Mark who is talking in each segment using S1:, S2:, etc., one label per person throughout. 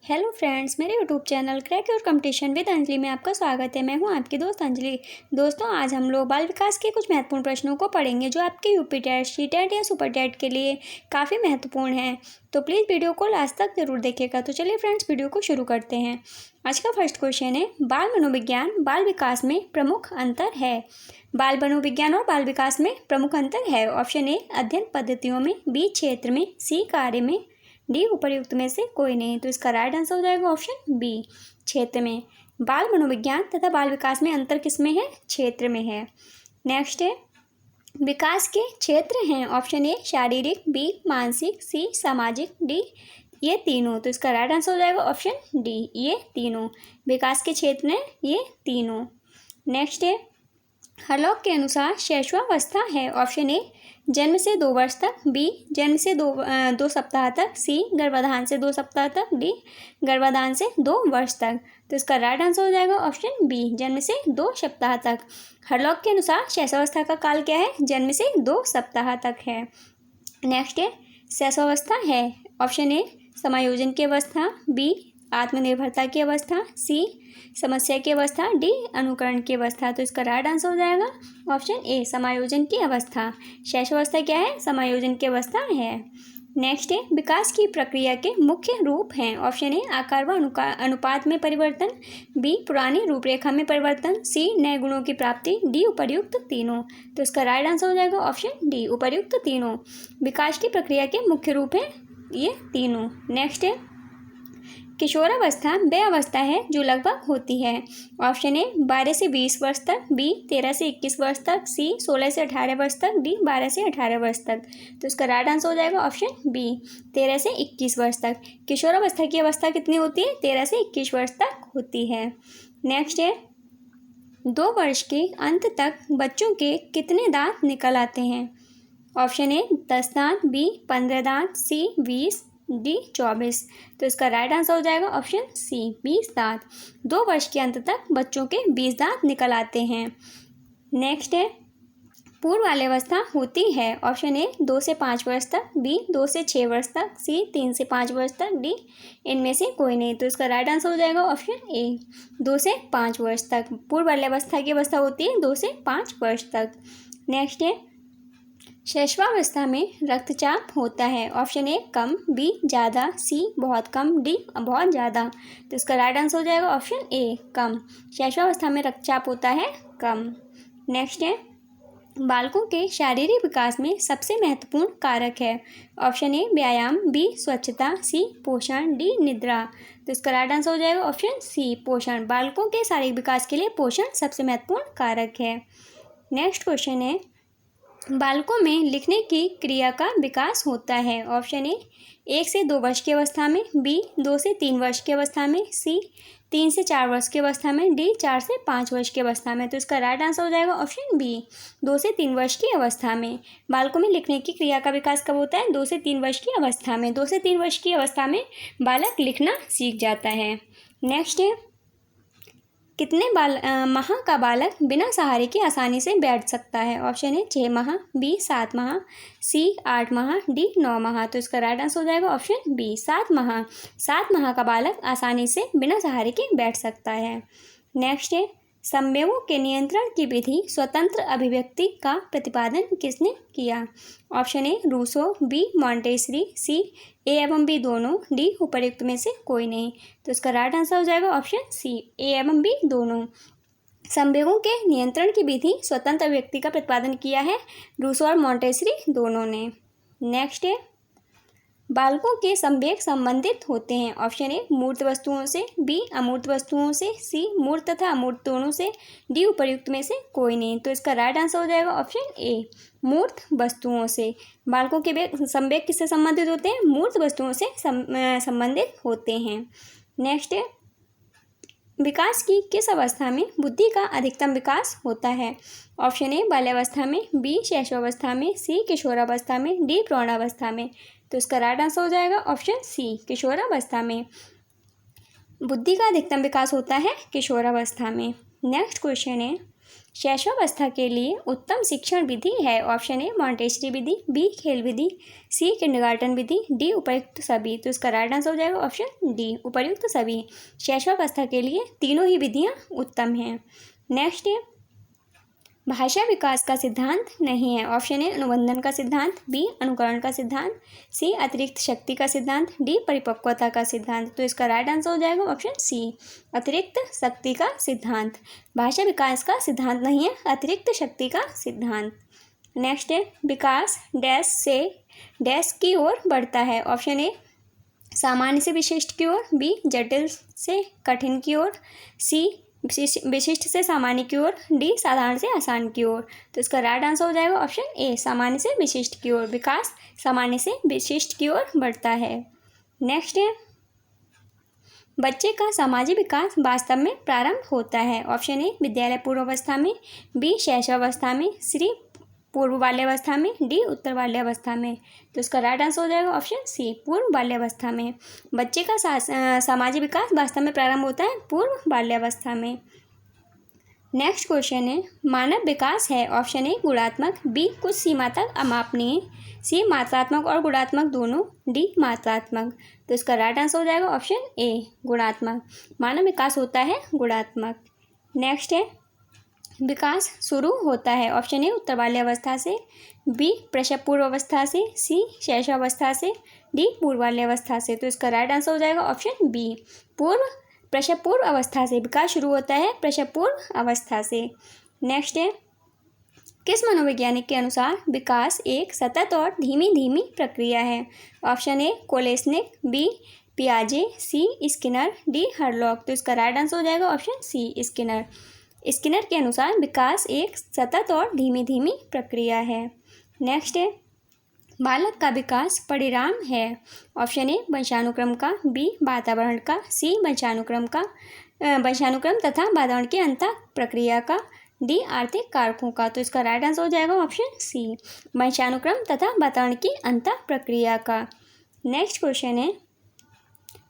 S1: Hello friends, मेरे YouTube channel crack your competition with Anjali में आपका स्वागत है। मैं हूं आपकी दोस्त अंजलि। दोस्तों, आज हम लोग बाल विकास के कुछ महत्वपूर्ण प्रश्नों को पढ़ेंगे जो आपके यूपी टेट, सी टेट या सुपर टेट के लिए काफ़ी महत्वपूर्ण हैं। तो प्लीज़ वीडियो को लास्ट तक जरूर देखिएगा। तो चलिए फ्रेंड्स, वीडियो को शुरू करते हैं। आज का फर्स्ट क्वेश्चन है, बाल मनोविज्ञान बाल विकास में प्रमुख अंतर है। बाल मनोविज्ञान और बाल विकास में प्रमुख अंतर है। ऑप्शन ए, अध्ययन पद्धतियों में, बी, क्षेत्र में, सी, कार्य में, डी, उपर्युक्त में से कोई नहीं। तो इसका राइट आंसर हो जाएगा ऑप्शन बी, क्षेत्र में। बाल मनोविज्ञान तथा बाल विकास में अंतर किसमें है? क्षेत्र में है। नेक्स्ट है, विकास के क्षेत्र हैं। ऑप्शन ए, शारीरिक, बी, मानसिक, सी, सामाजिक, डी, ये तीनों। तो इसका राइट आंसर हो जाएगा ऑप्शन डी, ये तीनों। विकास के क्षेत्र हैं ये तीनों। नेक्स्ट है, हरलॉक के अनुसार शैशवावस्था है। ऑप्शन ए, जन्म से 2 वर्ष तक, बी, जन्म से दो सप्ताह तक, सी, गर्भाधान से 2 सप्ताह तक, डी, गर्भाधान से 2 वर्ष तक। तो इसका राइट आंसर हो जाएगा ऑप्शन बी, जन्म से 2 सप्ताह तक। हरलॉक के अनुसार शैशवावस्था का काल क्या है? जन्म से 2 सप्ताह तक है। नेक्स्ट है, शैशवावस्था है। ऑप्शन ए, समायोजन की अवस्था, बी, आत्मनिर्भरता की अवस्था, सी, समस्या की अवस्था, डी, अनुकरण की अवस्था। तो इसका राइट आंसर हो जाएगा ऑप्शन ए, समायोजन की अवस्था। शैशवावस्था क्या है? समायोजन की अवस्था है। नेक्स्ट है, विकास की प्रक्रिया के मुख्य रूप हैं। ऑप्शन ए, आकार व अनुपात में परिवर्तन, बी, पुरानी रूपरेखा में परिवर्तन, सी, नए गुणों की प्राप्ति, डी, उपर्युक्त तीनों। तो इसका राइट आंसर हो जाएगा ऑप्शन डी, उपर्युक्त तीनों। विकास की प्रक्रिया के मुख्य रूप हैं ये तीनों। नेक्स्ट है, किशोरावस्था वह अवस्था है जो लगभग होती है। ऑप्शन ए, 12 से 20 वर्ष तक, बी, 13 से 21 वर्ष तक, सी, 16 से 18 वर्ष तक, डी, 12 से 18 वर्ष तक। तो इसका राइट आंसर हो जाएगा ऑप्शन बी, 13 से 21 वर्ष तक। किशोरावस्था की अवस्था कितनी होती है? 13 से 21 वर्ष तक होती है। नेक्स्ट है, 2 वर्ष के अंत तक बच्चों के कितने दांत निकल आते हैं? ऑप्शन ए, 10 दांत, बी, 15 दांत, सी, 20, डी, 24। तो इसका राइट आंसर हो जाएगा ऑप्शन सी, 20 दांत। 2 वर्ष के अंत तक बच्चों के 20 दांत निकल आते हैं। नेक्स्ट है, पूर्व बाल्यावस्था होती है। ऑप्शन ए, 2 से 5 वर्ष तक, बी, 2 से 6 वर्ष तक, सी, 3 से 5 वर्ष तक, डी, इनमें से कोई नहीं। तो इसका राइट आंसर हो जाएगा ऑप्शन ए, 2 से 5 वर्ष तक। पूर्व बाल्यावस्था की अवस्था होती है 2 से 5 वर्ष तक। नेक्स्ट है, शैशवावस्था में रक्तचाप होता है। ऑप्शन ए, कम, बी, ज़्यादा, सी, बहुत कम, डी, बहुत ज़्यादा। तो इसका राइट आंसर हो जाएगा ऑप्शन ए, कम। शैशवावस्था में रक्तचाप होता है कम। नेक्स्ट है, बालकों के शारीरिक विकास में सबसे महत्वपूर्ण कारक है। ऑप्शन ए, व्यायाम, बी, स्वच्छता, सी, पोषण, डी, निद्रा। तो इसका राइट आंसर हो जाएगा ऑप्शन सी, पोषण। बालकों के शारीरिक विकास के लिए पोषण सबसे महत्वपूर्ण कारक है। नेक्स्ट क्वेश्चन है, बालकों में लिखने की क्रिया का विकास होता है। ऑप्शन ए, 1 से 2 वर्ष की अवस्था में, बी, 2 से 3 वर्ष की अवस्था में, सी, 3 से 4 वर्ष की अवस्था में, डी, 4 से 5 वर्ष की अवस्था में। तो इसका राइट आंसर हो जाएगा ऑप्शन बी, 2 से 3 वर्ष की अवस्था में। बालकों में लिखने की क्रिया का विकास कब होता है? 2 से 3 वर्ष की अवस्था में। 2 से 3 वर्ष की अवस्था में बालक लिखना सीख जाता है। नेक्स्ट है, कितने माह का बालक बिना सहारे के आसानी से बैठ सकता है? ऑप्शन ए, 6 माह, बी, 7 माह, सी, 8 माह, डी, 9 माह। तो इसका राइट आंसर हो जाएगा ऑप्शन बी, 7 माह। 7 माह का बालक आसानी से बिना सहारे के बैठ सकता है। नेक्स्ट है, संवेगों के नियंत्रण की विधि स्वतंत्र अभिव्यक्ति का प्रतिपादन किसने किया? Option A, Rousseau, B, Montessori, C, A एवं बी दोनों, डी, उपर्युक्त में से कोई नहीं। तो इसका राइट आंसर हो जाएगा ऑप्शन सी, ए एवं बी दोनों। संवेगों के नियंत्रण की विधि स्वतंत्र अभिव्यक्ति का प्रतिपादन किया है रूसो और मॉन्टेसरी दोनों ने। नेक्स्ट है, बालकों के संवेग संबंधित होते हैं। ऑप्शन ए, मूर्त वस्तुओं से, बी, अमूर्त वस्तुओं से, सी, मूर्त तथा अमूर्त दोनों से, डी, उपर्युक्त में से कोई नहीं। तो इसका राइट आंसर हो जाएगा ऑप्शन ए, मूर्त वस्तुओं से। बालकों के संवेग किससे संबंधित होते हैं? मूर्त वस्तुओं से संबंधित होते हैं। नेक्स्ट है, विकास की किस अवस्था में बुद्धि का अधिकतम विकास होता है? ऑप्शन ए, बाल्यावस्था में, बी, शैशवावस्था में, सी, किशोरावस्था में, डी, प्रौढ़ावस्था में। तो इसका राइट आंसर हो जाएगा ऑप्शन सी, किशोरावस्था में। बुद्धि का अधिकतम विकास होता है किशोरावस्था में। नेक्स्ट क्वेश्चन है, शैशवावस्था के लिए उत्तम शिक्षण विधि है। ऑप्शन ए मॉन्टेसरी विधि, बी खेल विधि, सी किंडरगार्टन विधि, डी उपर्युक्त सभी। तो इसका राइट आंसर हो जाएगा ऑप्शन डी उपर्युक्त सभी। शैशवावस्था के लिए तीनों ही विधियाँ उत्तम हैं। नेक्स्ट है भाषा विकास का सिद्धांत नहीं है। ऑप्शन ए अनुबंधन का सिद्धांत, बी अनुकरण का सिद्धांत, सी अतिरिक्त शक्ति का सिद्धांत, डी परिपक्वता का सिद्धांत। तो इसका राइट आंसर हो जाएगा ऑप्शन सी अतिरिक्त शक्ति का सिद्धांत। भाषा विकास का सिद्धांत नहीं है, अतिरिक्त शक्ति का सिद्धांत। नेक्स्ट है विकास डैश से डैश की ओर बढ़ता है। ऑप्शन ए सामान्य से विशिष्ट की ओर, बी जटिल से कठिन की ओर, सी विशिष्ट से सामान्य की ओर, डी साधारण से आसान की ओर। तो इसका राइट आंसर हो जाएगा ऑप्शन ए सामान्य से विशिष्ट की ओर। विकास सामान्य से विशिष्ट की ओर बढ़ता है। नेक्स्ट है बच्चे का सामाजिक विकास वास्तव में प्रारंभ होता है। ऑप्शन ए विद्यालय पूर्वावस्था में, बी शैशवावस्था में, सी पूर्व बाल्यावस्था में, डी उत्तर बाल्यावस्था में। तो इसका राइट आंसर हो जाएगा ऑप्शन सी पूर्व बाल्यावस्था में। बच्चे का सामाजिक विकास वास्तव में प्रारंभ होता है पूर्व बाल्यावस्था में। नेक्स्ट क्वेश्चन है मानव विकास है। ऑप्शन ए गुणात्मक, बी कुछ सीमा तक अमापनीय, सी मात्रात्मक और गुणात्मक दोनों, डी मात्रात्मक। तो इसका राइट आंसर हो जाएगा ऑप्शन ए गुणात्मक। मानव विकास होता है गुणात्मक। नेक्स्ट है विकास शुरू होता है। ऑप्शन ए उत्तर बाल्यावस्था से, बी प्रसव पूर्व अवस्था से, सी शैशवावस्था से, डी पूर्व बाल्यावस्था से। तो इसका राइट आंसर हो जाएगा ऑप्शन बी प्रसव पूर्व अवस्था से। विकास शुरू होता है प्रसव पूर्व अवस्था से। नेक्स्ट है किस मनोवैज्ञानिक के अनुसार विकास एक सतत और धीमी धीमी प्रक्रिया है। ऑप्शन ए कोलेस्निक, बी पियाजे, सी स्किनर, डी हरलॉक। तो इसका राइट आंसर हो जाएगा ऑप्शन सी स्किनर। स्किनर के अनुसार विकास एक सतत और धीमी धीमी प्रक्रिया है। नेक्स्ट है बालक का विकास परिणाम है। ऑप्शन ए वंशानुक्रम का, बी वातावरण का, सी वंशानुक्रम तथा वातावरण की अंतः प्रक्रिया का, डी आर्थिक कारकों का। तो इसका राइट आंसर हो जाएगा ऑप्शन सी वंशानुक्रम तथा वातावरण की अंतः प्रक्रिया का। नेक्स्ट क्वेश्चन है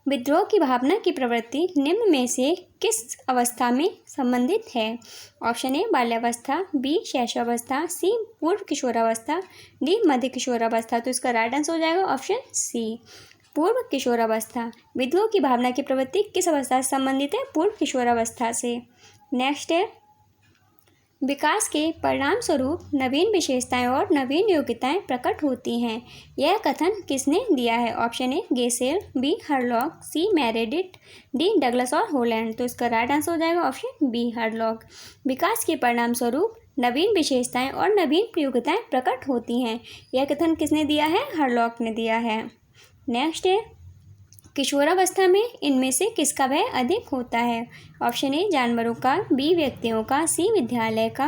S1: विद्रोह की भावना की प्रवृत्ति निम्न में से किस अवस्था में संबंधित है। ऑप्शन ए बाल्यावस्था, बी शैशवावस्था, सी पूर्व किशोरावस्था, डी मध्य किशोरावस्था। तो इसका राइट आंसर हो जाएगा ऑप्शन सी पूर्व किशोरावस्था। विद्रोह की भावना की प्रवृत्ति किस अवस्था से संबंधित है, पूर्व किशोरावस्था से। नेक्स्ट है विकास के परिणाम स्वरूप नवीन विशेषताएं और नवीन योग्यताएं प्रकट होती हैं। यह कथन किसने दिया है। Option A Gesell, B Hurlock, C Meredith, D Douglas और होलैंड। तो इसका राइट आंसर हो जाएगा ऑप्शन बी हरलॉक। विकास के परिणाम स्वरूप नवीन विशेषताएं और नवीन योग्यताएं प्रकट होती हैं। यह कथन किसने दिया है, हरलॉक ने दिया है। नेक्स्ट है किशोरावस्था में इनमें से किसका भय अधिक होता है। ऑप्शन ए जानवरों का, बी व्यक्तियों का, सी विद्यालय का,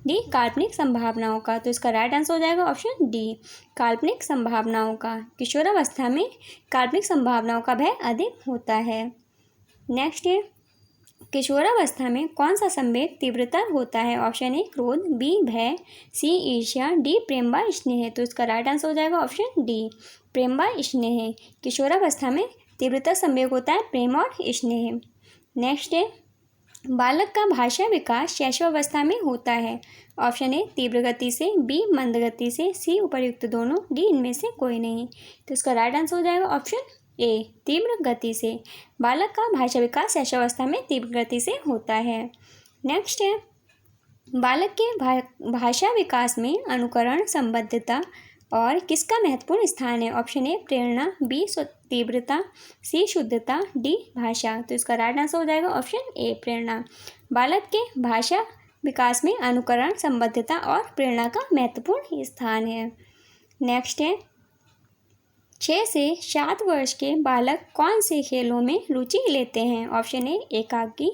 S1: डी काल्पनिक संभावनाओं का। तो इसका राइट आंसर हो जाएगा ऑप्शन डी काल्पनिक संभावनाओं का। किशोरावस्था में काल्पनिक संभावनाओं का भय अधिक होता है। नेक्स्ट है किशोरावस्था में कौन सा संवेग तीव्रतर होता है। ऑप्शन ए क्रोध, बी भय, सी ईर्ष्या, डी प्रेम व स्नेह। तो इसका राइट आंसर हो जाएगा ऑप्शन डी प्रेम व स्नेह। किशोरावस्था में तीव्रतर संवेग होता है प्रेम और स्नेह। नेक्स्ट है बालक का भाषा विकास शैशवावस्था में होता है। ऑप्शन ए तीव्र गति से, बी मंद गति से, सी उपर्युक्त दोनों, डी इनमें से कोई नहीं। तो इसका राइट आंसर हो जाएगा ऑप्शन ए तीव्र गति से। बालक का भाषा विकास शैशवावस्था में तीव्र गति से होता है। नेक्स्ट है बालक के भाषा विकास में अनुकरण, संबद्धता और किसका महत्वपूर्ण स्थान है। ऑप्शन ए प्रेरणा, बी तीव्रता, सी शुद्धता, डी भाषा। तो इसका राइट आंसर हो जाएगा ऑप्शन ए प्रेरणा। बालक के भाषा विकास में अनुकरण, संबद्धता और प्रेरणा का महत्वपूर्ण स्थान है। नेक्स्ट है 6 से 7 वर्ष के बालक कौन से खेलों में रुचि लेते हैं। ऑप्शन ए एकाकी,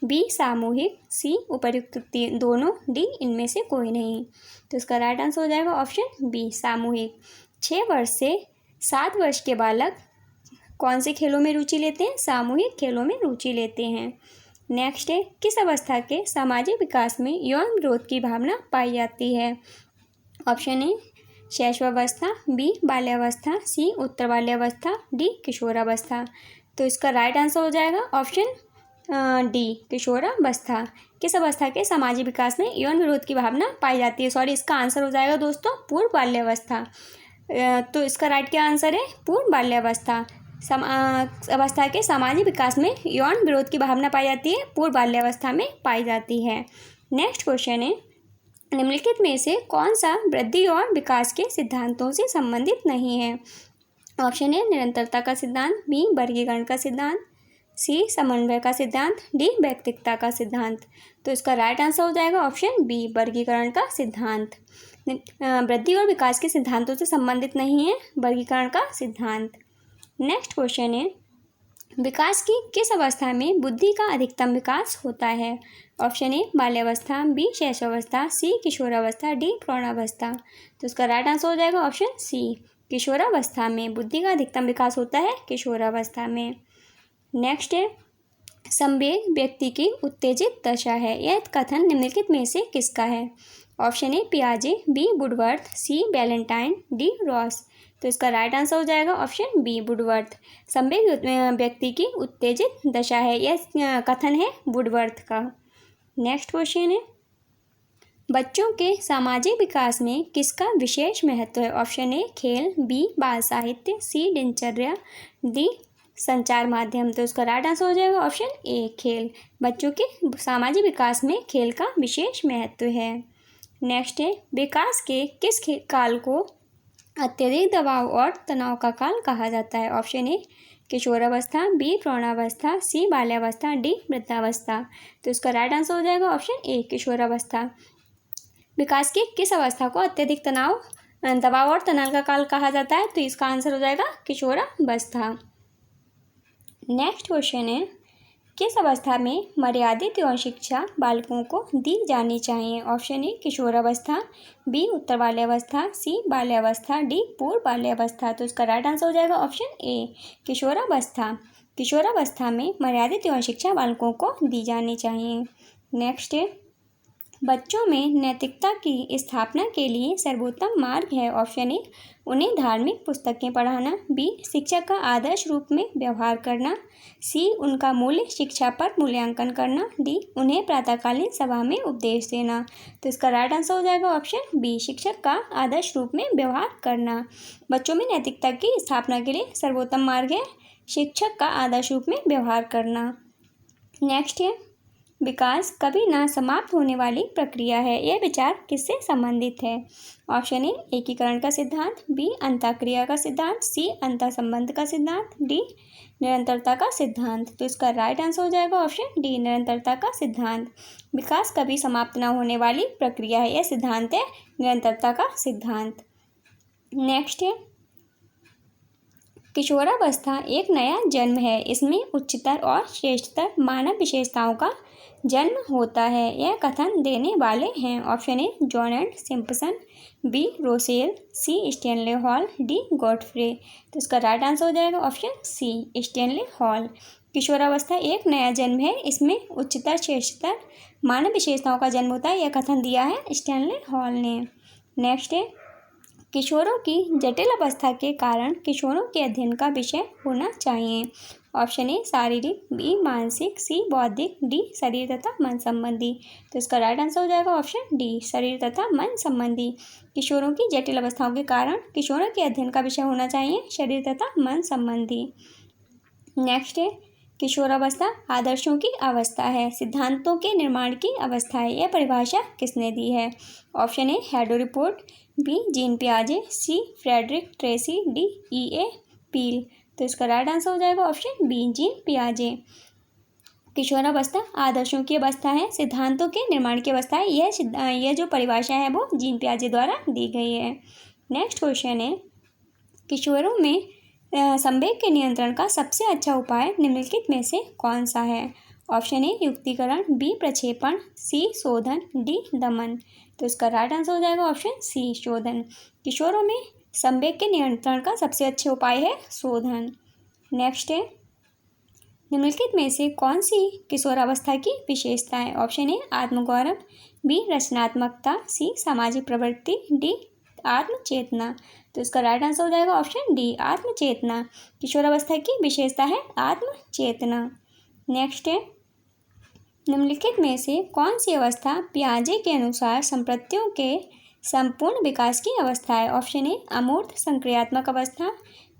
S1: बी सामूहिक, सी उपर्युक्त दोनों, डी इनमें से कोई नहीं। तो इसका राइट आंसर हो जाएगा ऑप्शन बी सामूहिक। 6 वर्ष से 7 वर्ष के बालक कौन से खेलों में रुचि लेते हैं, सामूहिक खेलों में रुचि लेते हैं। नेक्स्ट है किस अवस्था के सामाजिक विकास में यौन विरोध की भावना पाई जाती है। ऑप्शन ए शैशवावस्था, बी बाल्यावस्था, सी उत्तर बाल्यावस्था, डी किशोरावस्था। तो इसका राइट आंसर हो जाएगा ऑप्शन डी किशोरावस्था। किस अवस्था के सामाजिक विकास में यौन विरोध की भावना पाई जाती है? सॉरी, इसका आंसर हो जाएगा दोस्तों पूर्व बाल्यावस्था। तो इसका राइट क्या आंसर है? पूर्व बाल्यावस्था। अवस्था के सामाजिक विकास में यौन विरोध की भावना पाई जाती है, पूर्व बाल्यावस्था में पाई जाती है। नेक्स्ट क्वेश्चन है, निम्नलिखित में से कौन सा वृद्धि और विकास के सिद्धांतों से संबंधित नहीं है? ऑप्शन ए निरंतरता का सिद्धांत, बी वर्गीकरण का सिद्धांत, सी समन्वय का सिद्धांत, डी व्यक्तिकता का सिद्धांत। तो इसका राइट आंसर हो जाएगा ऑप्शन बी वर्गीकरण का सिद्धांत। वृद्धि और विकास के सिद्धांतों से संबंधित नहीं है वर्गीकरण का सिद्धांत। नेक्स्ट क्वेश्चन है, विकास की किस अवस्था में बुद्धि का अधिकतम विकास होता है? ऑप्शन ए बाल्यावस्था, बी शैशवावस्था, सी किशोरावस्था, डी प्रौढ़ावस्था। तो इसका राइट आंसर हो जाएगा ऑप्शन सी किशोरावस्था में बुद्धि का अधिकतम विकास होता है किशोरावस्था में। नेक्स्ट है, संवेग व्यक्ति की उत्तेजित दशा है, यह कथन निम्नलिखित में से किसका है? ऑप्शन ए पियाजे, B Woodworth, C Valentine, D Ross. तो इसका राइट आंसर हो जाएगा ऑप्शन बी वुडवर्थ। संवेग व्यक्ति की उत्तेजित दशा है, यह कथन है वुडवर्थ का। नेक्स्ट क्वेश्चन है, बच्चों के सामाजिक विकास में किसका विशेष महत्व है? ऑप्शन ए खेल, बी बाल साहित्य, सी दिनचर्या, डी संचार माध्यम। तो इसका राइट आंसर हो जाएगा ऑप्शन ए खेल। बच्चों के सामाजिक विकास में खेल का विशेष महत्व है। नेक्स्ट है, विकास के किस काल को अत्यधिक दबाव और तनाव का काल कहा जाता है? ऑप्शन ए किशोरावस्था, बी प्रौढ़ावस्था, सी बाल्यावस्था, डी वृद्धावस्था। तो इसका राइट आंसर हो जाएगा ऑप्शन ए किशोरावस्था। विकास की किस अवस्था को अत्यधिक दबाव और तनाव का काल कहा जाता है? तो इसका आंसर हो जाएगा किशोरावस्था। नेक्स्ट क्वेश्चन है, किस अवस्था में मर्यादित यौन शिक्षा बालकों को दी जानी चाहिए? ऑप्शन ए किशोरावस्था, बी उत्तर बाल्यावस्था, सी बाल्यावस्था, डी पूर्व बाल्यावस्था। तो इसका राइट आंसर हो जाएगा ऑप्शन ए किशोरावस्था। किशोरावस्था में मर्यादित यौन शिक्षा बालकों को दी जानी चाहिए। नेक्स्ट है, बच्चों में नैतिकता की स्थापना के लिए सर्वोत्तम मार्ग है? ऑप्शन ए उन्हें धार्मिक पुस्तकें पढ़ाना, बी शिक्षक का आदर्श रूप में व्यवहार करना, सी उनका मूल्य शिक्षा पर मूल्यांकन करना, डी उन्हें प्रातःकालीन सभा में उपदेश देना। तो इसका राइट आंसर हो जाएगा ऑप्शन बी शिक्षक का आदर्श रूप में व्यवहार करना। बच्चों में नैतिकता की स्थापना के लिए सर्वोत्तम मार्ग है शिक्षक का आदर्श रूप में व्यवहार करना। नेक्स्ट है, विकास कभी ना समाप्त होने वाली प्रक्रिया है, यह विचार किससे संबंधित है? ऑप्शन ए एकीकरण का सिद्धांत, बी अंतःक्रिया का सिद्धांत, सी अंतःसंबंध का सिद्धांत, डी निरंतरता का सिद्धांत। तो इसका राइट आंसर हो जाएगा ऑप्शन डी निरंतरता का सिद्धांत। विकास कभी समाप्त ना होने वाली प्रक्रिया है, यह सिद्धांत है निरंतरता का सिद्धांत। नेक्स्ट है, किशोरावस्था एक नया जन्म है, इसमें उच्चतर और श्रेष्ठतर मानव विशेषताओं का जन्म होता है, यह कथन देने वाले हैं? Option A John and Simpson, B Rossel, C Stanley Hall, D Godfrey. तो इसका राइट आंसर हो जाएगा ऑप्शन सी स्टैनले हॉल। किशोरावस्था एक नया जन्म है, इसमें उच्चतर श्रेष्ठतर मानव विशेषताओं का जन्म होता है, यह कथन दिया है स्टैनले हॉल ने। नेक्स्ट है, किशोरों की जटिल अवस्था के कारण किशोरों के अध्ययन का विषय होना चाहिए? ऑप्शन ए शारीरिक, बी मानसिक, सी बौद्धिक, डी शरीर तथा मन संबंधी। तो इसका राइट आंसर हो जाएगा ऑप्शन डी शरीर तथा मन संबंधी। किशोरों की जटिल अवस्थाओं के कारण किशोरों के अध्ययन का विषय होना चाहिए शरीर तथा मन संबंधी। नेक्स्ट है, किशोरावस्था आदर्शों की अवस्था है, सिद्धांतों के निर्माण की अवस्था है, यह परिभाषा किसने दी है? Option A Hadow report, B Jean पियाजे, C Frederick Tracy, D E.A. Peel. तो इसका राइट आंसर हो जाएगा ऑप्शन बी जीन पियाजे। किशोरावस्था आदर्शों की अवस्था है, सिद्धांतों के निर्माण की अवस्था है, यह जो परिभाषा है वो जीन पियाजे द्वारा दी गई है। नेक्स्ट क्वेश्चन है, किशोरों में संवेग के नियंत्रण का सबसे अच्छा उपाय निम्नलिखित में से कौन सा है? ऑप्शन ए युक्तिकरण, बी प्रक्षेपण, सी शोधन, डी दमन। तो इसका राइट आंसर हो जाएगा ऑप्शन सी शोधन। किशोरों में संवेग के नियंत्रण का सबसे अच्छा उपाय है शोधन। नेक्स्ट है, निम्नलिखित में से कौन सी किशोरावस्था की विशेषता है? ऑप्शन ए आत्मगौरव, बी रचनात्मकता, सी सामाजिक प्रवृत्ति, डी आत्मचेतना। तो इसका राइट आंसर हो जाएगा ऑप्शन डी आत्मचेतना। किशोरावस्था की विशेषता है आत्मचेतना। नेक्स्ट है, निम्नलिखित में से कौन सी अवस्था पियाजे के अनुसार संप्रत्यों के संपूर्ण विकास की अवस्था है? ऑप्शन ए अमूर्त संक्रियात्मक अवस्था,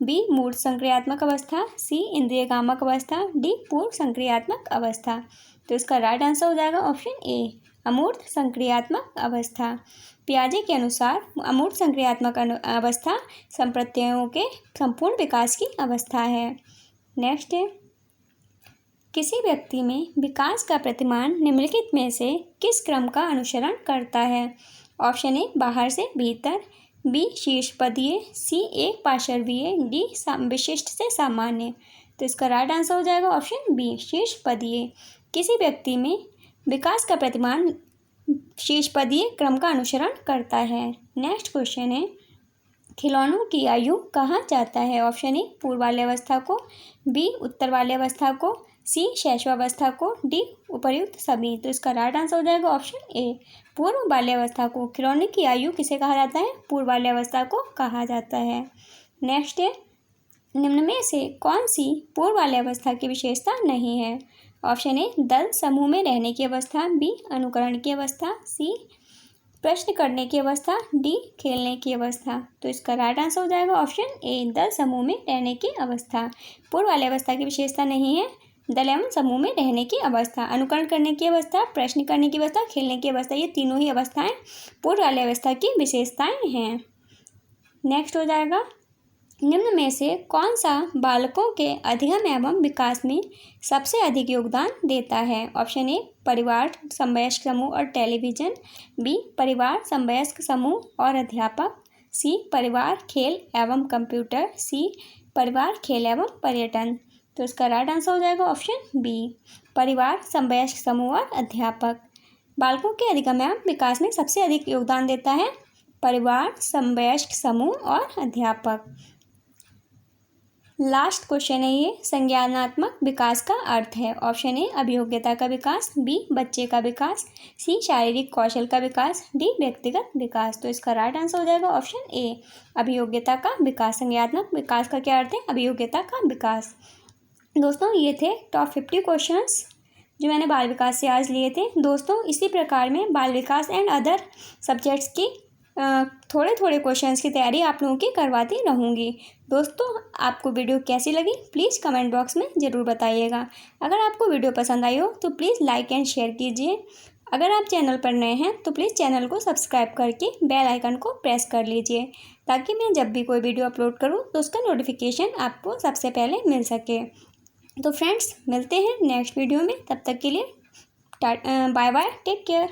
S1: बी मूर्त संक्रियात्मक अवस्था, सी इंद्रियगामक अवस्था, डी पूर्व संक्रियात्मक अवस्था। तो इसका राइट आंसर हो जाएगा ऑप्शन ए अमूर्त संक्रियात्मक अवस्था। पियाजे के अनुसार अमूर्त संक्रियात्मक अवस्था संप्रत्ययों के संपूर्ण विकास की अवस्था है। नेक्स्ट है, किसी व्यक्ति में विकास का प्रतिमान निम्नलिखित में से किस क्रम का अनुसरण करता है? ऑप्शन ए बाहर से भीतर, बी शीर्षपदीय, सी एक पार्श्वीय, डी विशिष्ट से सामान्य। तो इसका राइट आंसर हो जाएगा ऑप्शन बी शीर्षपदीय। किसी व्यक्ति में विकास का प्रतिमान शीर्षपदीय क्रम का अनुसरण करता है। नेक्स्ट क्वेश्चन है, खिलौनों की आयु कहा जाता है? ऑप्शन ए पूर्व बाल्यावस्था को, बी उत्तर बाल्यावस्था को, सी शैशवावस्था को, डी उपर्युक्त सभी। तो इसका राइट आंसर हो जाएगा ऑप्शन ए पूर्व बाल्यावस्था को। खिलौने की आयु किसे कहा जाता है? पूर्व बाल्यावस्था को कहा जाता है। नेक्स्ट है, निम्न में से कौन सी पूर्व बाल्यावस्था की विशेषता नहीं है? ऑप्शन ए दल समूह में रहने की अवस्था, बी अनुकरण की अवस्था, सी प्रश्न करने की अवस्था, डी खेलने की अवस्था। तो इसका राइट आंसर हो जाएगा ऑप्शन ए दल समूह में रहने की अवस्था। पूर्व बाल्यावस्था की विशेषता नहीं है दल एवं समूह में रहने की अवस्था, अनुकरण करने की अवस्था, प्रश्न करने की अवस्था, खेलने की अवस्था, ये तीनों ही अवस्थाएं पूर्व बाल्यावस्था की विशेषताएं हैं। नेक्स्ट हो जाएगा, निम्न में से कौन सा बालकों के अधिगम एवं विकास में सबसे अधिक योगदान देता है? ऑप्शन ए परिवार समवयस्क समूह और टेलीविज़न, बी परिवार समवयस्क समूह और अध्यापक, सी परिवार खेल एवं कंप्यूटर, सी परिवार खेल एवं पर्यटन। तो इसका राइट आंसर हो जाएगा ऑप्शन बी परिवार समवयस्क समूह और अध्यापक। बालकों के अधिगम एवं विकास में सबसे अधिक योगदान देता है परिवार समवयस्क समूह और अध्यापक। लास्ट क्वेश्चन है ये, संज्ञानात्मक विकास का अर्थ है? ऑप्शन ए अभियोग्यता का विकास, बी बच्चे का विकास, सी शारीरिक कौशल का विकास, डी व्यक्तिगत विकास। तो इसका राइट आंसर हो जाएगा ऑप्शन ए अभियोग्यता का विकास। संज्ञानात्मक विकास का क्या अर्थ है? अभियोग्यता का विकास। दोस्तों ये थे टॉप 50 क्वेश्चंस जो मैंने बाल विकास से आज लिए थे। दोस्तों इसी प्रकार में बाल विकास एंड अदर सब्जेक्ट्स की थोड़े थोड़े क्वेश्चंस की तैयारी आप लोगों की करवाती रहूँगी। दोस्तों आपको वीडियो कैसी लगी प्लीज़ कमेंट बॉक्स में ज़रूर बताइएगा। अगर आपको वीडियो पसंद आई हो तो प्लीज़ लाइक एंड शेयर कीजिए। अगर आप चैनल पर नए हैं तो प्लीज़ चैनल को सब्सक्राइब करके बेल आइकन को प्रेस कर लीजिए ताकि मैं जब भी कोई वीडियो अपलोड करूँ तो उसका नोटिफिकेशन आपको सबसे पहले मिल सके। तो फ्रेंड्स मिलते हैं नेक्स्ट वीडियो में, तब तक के लिए बाय बाय, टेक केयर।